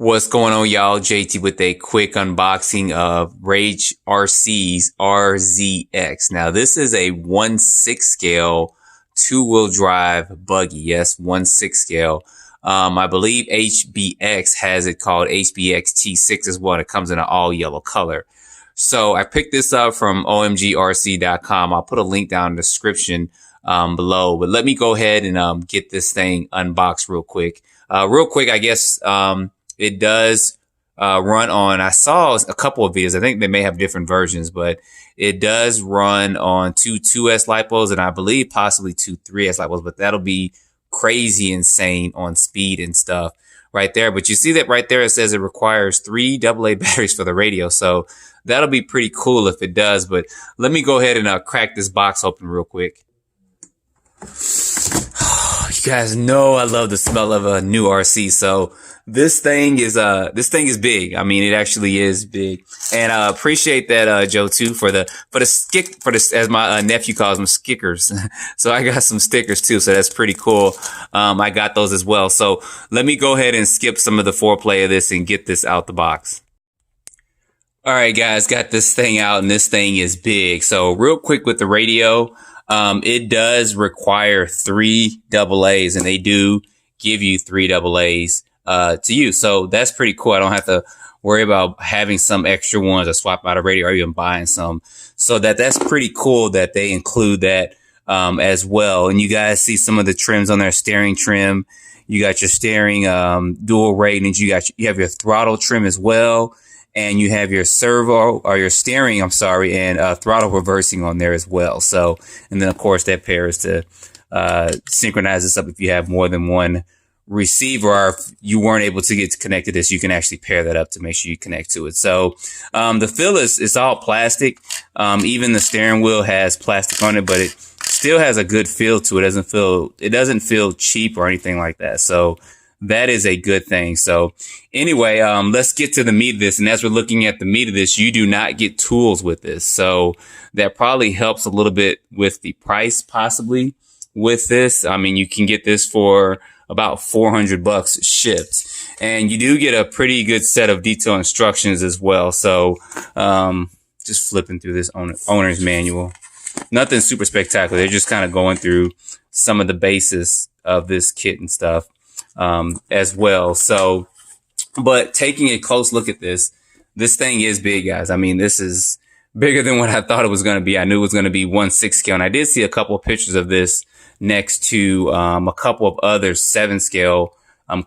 What's going on, y'all? JT with a quick unboxing of Rage RC's RZX. Now, this is a 1/6 scale two-wheel drive buggy. Yes, 1/6 scale. I believe HBX has it called HBX T6 as well. It comes in an all yellow color. So I picked this up from omgrc.com. I'll put a link down in the description below. But let me go ahead and get this thing unboxed real quick. I guess it does run on, I saw a couple of videos. I think they may have different versions, but it does run on two 2S Lipos and I believe possibly two 3S Lipos, but that'll be crazy insane on speed and stuff right there. But you see that right there, it says it requires 3 AA batteries for the radio. So that'll be pretty cool if it does. But let me go ahead and crack this box open real quick. You guys know I love the smell of a new RC. So this thing is big. I mean, it actually is big. And I appreciate that, Joe, too, for the as my nephew calls them, stickers. So I got some stickers too. So that's pretty cool. I got those as well. So let me go ahead and skip some of the foreplay of this and get this out the box. All right, guys, got this thing out and this thing is big. So real quick with the radio, it does require 3 AAs and they do give you 3 AAs. To use. So that's pretty cool. I don't have to worry about having some extra ones or swap out a radio or even buying some. So that's pretty cool that they include that, as well. And you guys see some of the trims on there, steering trim. You got your steering, dual ratings. You have your throttle trim as well. And you have your servo or your steering, and, throttle reversing on there as well. So, and then of course that pairs to, synchronize this up if you have more than one receiver, or if you weren't able to get connected to this, you can actually pair that up to make sure you connect to it. So the feel is all plastic. Even the steering wheel has plastic on it, but it still has a good feel to it. It doesn't feel cheap or anything like that. So that is a good thing. So anyway, let's get to the meat of this. And as we're looking at the meat of this, you do not get tools with this. So that probably helps a little bit with the price possibly with this. I mean, you can get this for about $400 shipped, and you do get a pretty good set of detailed instructions as well. So, just flipping through this owner's manual, nothing super spectacular. They're just kind of going through some of the basis of this kit and stuff, as well. So, but taking a close look at this thing is big, guys. I mean, this is bigger than what I thought it was going to be. I knew it was going to be 1/6 scale, and I did see a couple of pictures of this next to a couple of other 7 scale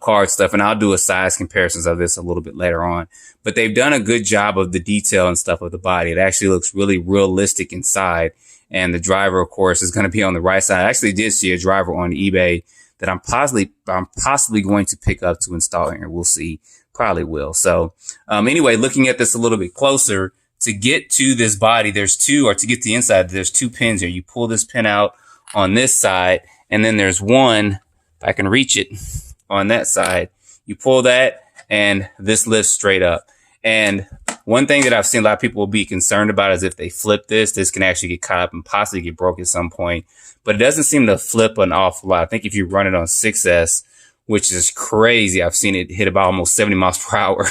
card stuff, and I'll do a size comparisons of this a little bit later on. But they've done a good job of the detail and stuff of the body. It actually looks really realistic inside, and the driver, of course, is going to be on the right side. I actually did see a driver on eBay that I'm possibly going to pick up to install here. We'll see. Probably will. So anyway, looking at this a little bit closer, to get to this body, to get to the inside, there's 2 pins here. You pull this pin out on this side, and then there's one, if I can reach it, on that side. You pull that, and this lifts straight up. And one thing that I've seen a lot of people will be concerned about is if they flip this can actually get caught up and possibly get broke at some point. But it doesn't seem to flip an awful lot. I think if you run it on 6S, which is crazy, I've seen it hit about almost 70 miles per hour,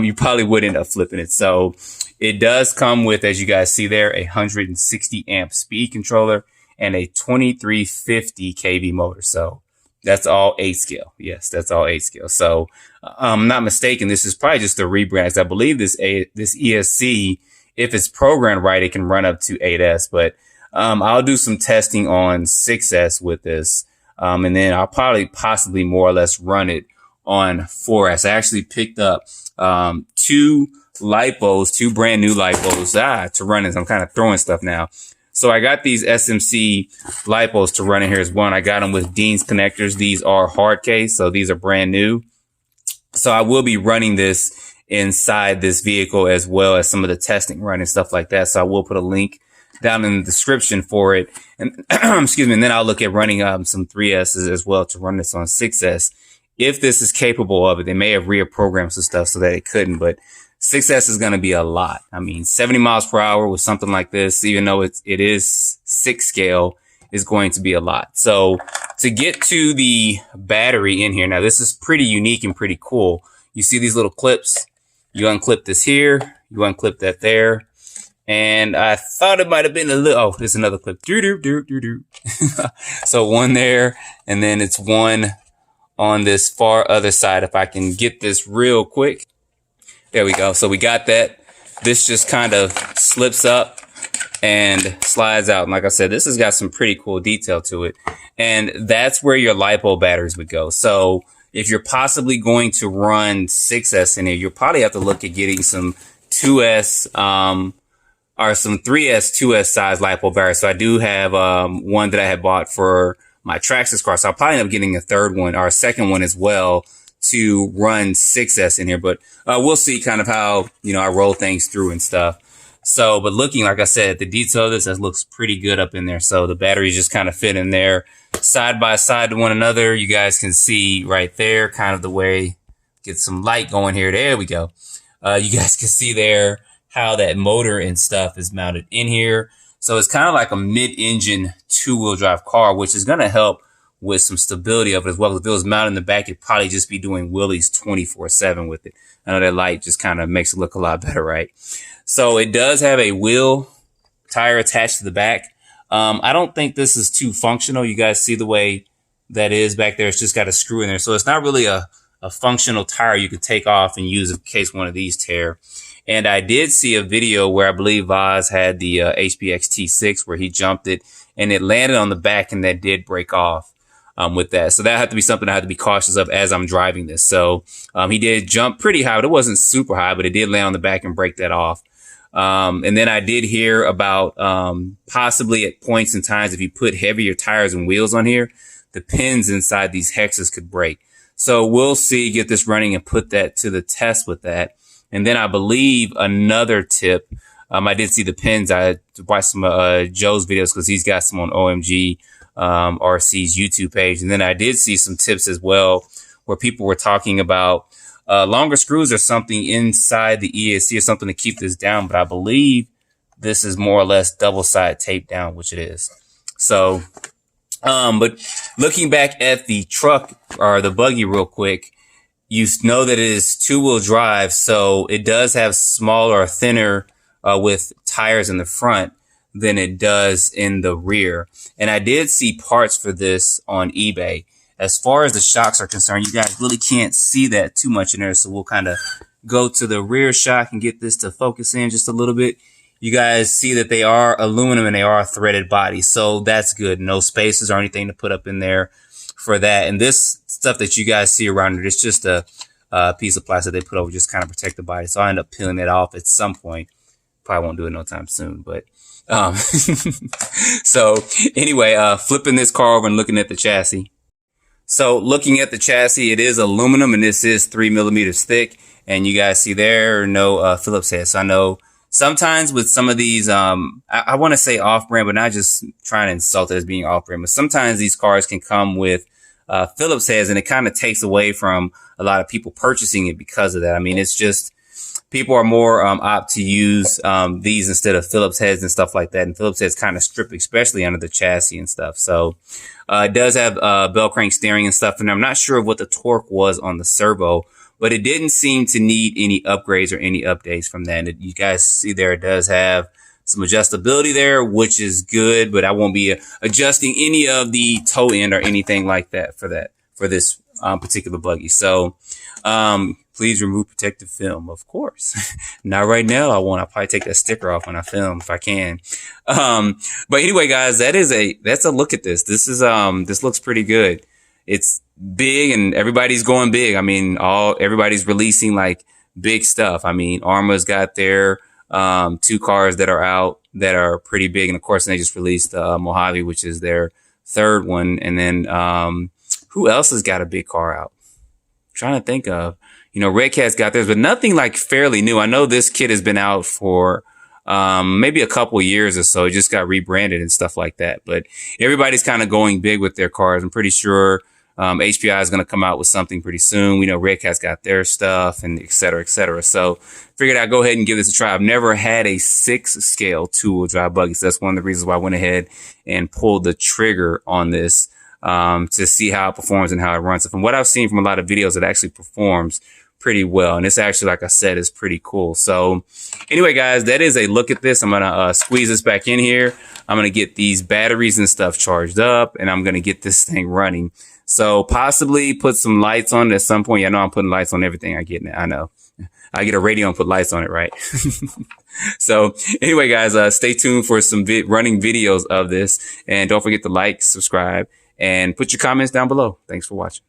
you probably would end up flipping it. So it does come with, as you guys see there, a 160 amp speed controller and a 2350 kV motor. So that's all 8 scale. Yes, that's all 8 scale. So I'm not mistaken, this is probably just a rebrand. I believe this ESC, if it's programmed right, it can run up to 8S. But I'll do some testing on 6S with this. And then I'll possibly more or less run it on 4S. I actually picked up 2 Lipos, 2 brand new Lipos to run it. I'm kind of throwing stuff now. So I got these SMC Lipos to run in here as well. I got them with Dean's connectors. These are hard case, so these are brand new. So I will be running this inside this vehicle as well as some of the testing run and stuff like that. So I will put a link down in the description for it. And excuse me, and then I'll look at running some 3Ss as well to run this on 6S. If this is capable of it, they may have reprogrammed some stuff so that it couldn't, but 6S is going to be a lot. I mean, 70 miles per hour with something like this, even though it is 6 scale, is going to be a lot. So to get to the battery in here, now this is pretty unique and pretty cool. you see these little clips. You unclip this here, you unclip that there. And I thought it might have been a little, oh, there's another clip. So one there, and then it's one on this far other side. If I can get this real quick. There we go. So we got that. This just kind of slips up and slides out. And like I said, this has got some pretty cool detail to it. And that's where your LiPo batteries would go. So if you're possibly going to run 6S in here, you'll probably have to look at getting some 2S, or some 3S, 2S size LiPo batteries. So I do have one that I had bought for my Traxxas car. So I'll probably end up getting a third one or a second one as well to run 6S in here. But we'll see kind of how, I roll things through and stuff. So, but looking, like I said, the detail of this looks pretty good up in there. So the batteries just kind of fit in there side by side to one another. You guys can see right there kind of the way, get some light going here. There we go. You guys can see there how that motor and stuff is mounted in here. So it's kind of like a mid-engine two-wheel drive car, which is going to help with some stability of it as well. If it was mounted in the back, it'd probably just be doing wheelies 24/7 with it. I know that light just kind of makes it look a lot better, right? So it does have a wheel tire attached to the back. I don't think this is too functional. You guys see the way that is back there. It's just got a screw in there. So it's not really a functional tire you could take off and use in case one of these tear. And I did see a video where I believe Vaz had the HPX T6 where he jumped it and it landed on the back and that did break off with that. So that had to be something I had to be cautious of as I'm driving this. So he did jump pretty high, but it wasn't super high, but it did land on the back and break that off. And then I did hear about possibly at points in times if you put heavier tires and wheels on here, the pins inside these hexes could break. So we'll see, get this running and put that to the test with that. And then I believe another tip, I did see the pins. I watched some Joe's videos because he's got some on OMG RC's YouTube page. And then I did see some tips as well where people were talking about longer screws or something inside the ESC or something to keep this down. But I believe this is more or less double side tape down, which it is. So, but looking back at the truck or the buggy real quick, you know that it is two-wheel drive, so it does have smaller or thinner with tires in the front than it does in the rear. And I did see parts for this on eBay. As far as the shocks are concerned, you guys really can't see that too much in there, so we'll kind of go to the rear shock and get this to focus in just a little bit. You guys see that they are aluminum and they are threaded body, so that's good. No spaces or anything to put up in there for that. And this stuff that you guys see around it, it's just a piece of plastic they put over just kind of protect the body. So I end up peeling it off at some point. Probably won't do it no time soon, but so anyway, flipping this car over and looking at the chassis. So looking at the chassis, it is aluminum and this is 3 millimeters thick. And you guys see there are no Phillips heads. So I know sometimes with some of these, I want to say off-brand, but not just trying to insult it as being off-brand, but sometimes these cars can come with Phillips heads, and it kind of takes away from a lot of people purchasing it because of that. I mean, it's just people are more opt to use these instead of Phillips heads and stuff like that. And Phillips heads kind of strip, especially under the chassis and stuff. So it does have bell crank steering and stuff. And I'm not sure what the torque was on the servo, but it didn't seem to need any upgrades or any updates from that. And you guys see there, it does have some adjustability there, which is good, but I won't be adjusting any of the toe end or anything like that for this particular buggy. So, please remove protective film, of course. Not right now. I'll probably take that sticker off when I film if I can. But anyway, guys, that's a look at this. This is, this looks pretty good. It's big and everybody's going big. I mean, everybody's releasing like big stuff. I mean, Arma's got their, 2 cars that are out that are pretty big. And of course, they just released, Mojave, which is their 3rd one. And then, who else has got a big car out? I'm trying to think of, Red Cat's got theirs, but nothing like fairly new. I know this kit has been out for, maybe a couple years or so. It just got rebranded and stuff like that. But everybody's kind of going big with their cars. I'm pretty sure, HPI is going to come out with something pretty soon. We know Red Cat's got their stuff and et cetera, et cetera. So figured I'd go ahead and give this a try. I've never had a 6 scale 2-wheel drive buggy. So that's one of the reasons why I went ahead and pulled the trigger on this, to see how it performs and how it runs. So from what I've seen from a lot of videos, it actually performs pretty well. And it's actually, like I said, is pretty cool. So anyway, guys, that is a look at this. I'm going to squeeze this back in here. I'm going to get these batteries and stuff charged up, and I'm going to get this thing running. So possibly put some lights on it at some point. I know I'm putting lights on everything I get now. I know. I get a radio and put lights on it, right? So anyway, guys, stay tuned for some running videos of this. And don't forget to like, subscribe, and put your comments down below. Thanks for watching.